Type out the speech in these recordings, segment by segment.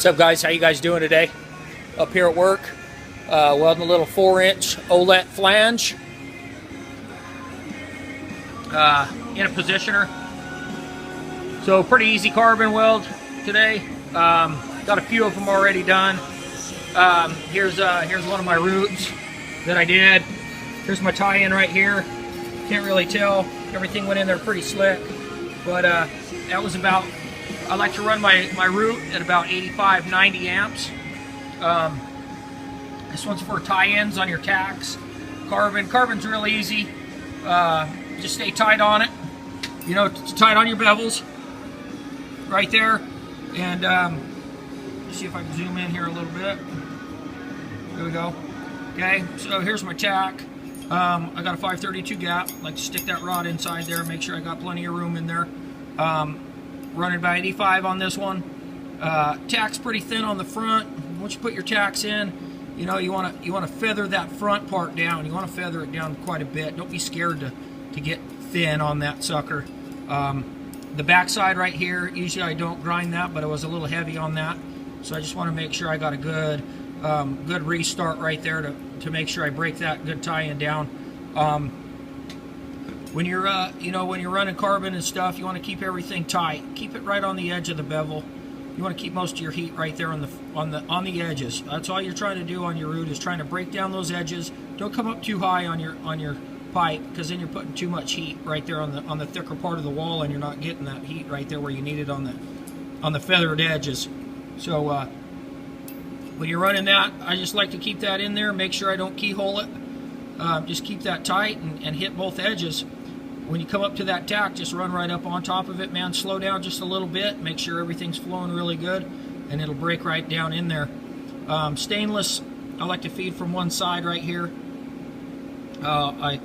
What's up, guys? How you guys doing today? Up here at work, welding a little 4-inch OLED flange in a positioner. So pretty easy carbon weld today. Got a few of them already done. Here's one of my roots that I did. Here's my tie-in right here. Can't really tell. Everything went in there pretty slick, but that was about. I like to run my root at about 85, 90 amps. This one's for tie-ins on your tacks. Carbon's really easy. Just stay tight on it. You know, tight on your bevels. Right there. And let's see if I can zoom in here a little bit. There we go. Okay, so here's my tack. I got a 532 gap. I like to stick that rod inside there, make sure I got plenty of room in there. Running about 85 on this one. Tack's pretty thin on the front. Once you put your tacks in, you know, you want to feather that front part down. You want to feather it down quite a bit. Don't be scared to get thin on that sucker. The back side right here, usually I don't grind that, but it was a little heavy on that, so I just want to make sure I got a good good restart right there to make sure I break that good tie-in down. When you're when you're running carbon and stuff, you want to keep everything tight. Keep it right on the edge of the bevel. You want to keep most of your heat right there on the edges. That's all you're trying to do on your root, is trying to break down those edges. Don't come up too high on your pipe, because then you're putting too much heat right there on the thicker part of the wall, and you're not getting that heat right there where you need it on the feathered edges. So when you're running that, I just like to keep that in there. Make sure I don't keyhole it. Just keep that tight and hit both edges. When you come up to that tack, just run right up on top of it, man. Slow down just a little bit. Make sure everything's flowing really good, and it'll break right down in there. Stainless, I like to feed from one side right here. I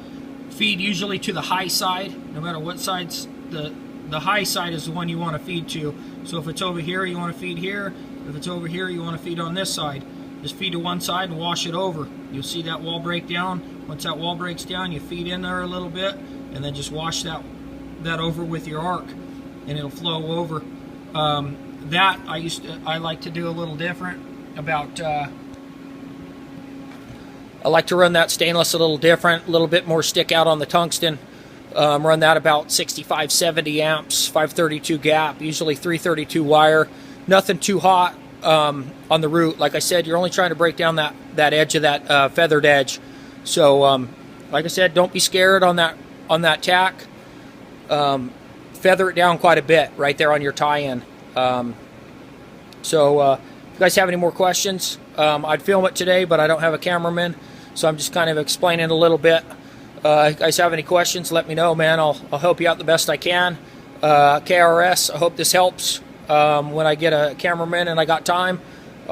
feed usually to the high side, no matter what side's the high side is the one you want to feed to. So if it's over here, you want to feed here. If it's over here, you want to feed on this side. Just feed to one side and wash it over. You'll see that wall break down. Once that wall breaks down, you feed in there a little bit, and then just wash that over with your arc, and it'll flow over. That I like to do a little different. I like to run that stainless a little different, a little bit more stick out on the tungsten. Run that about 65, 70 amps, 532 gap, usually 332 wire. Nothing too hot on the root. Like I said, you're only trying to break down that edge of that feathered edge. So, like I said, don't be scared on that tack. Feather it down quite a bit right there on your tie-in. If you guys have any more questions, I'd film it today, but I don't have a cameraman, so I'm just kind of explaining a little bit. If you guys have any questions, let me know, man. I'll help you out the best I can. KRS, I hope this helps. When I get a cameraman and I got time,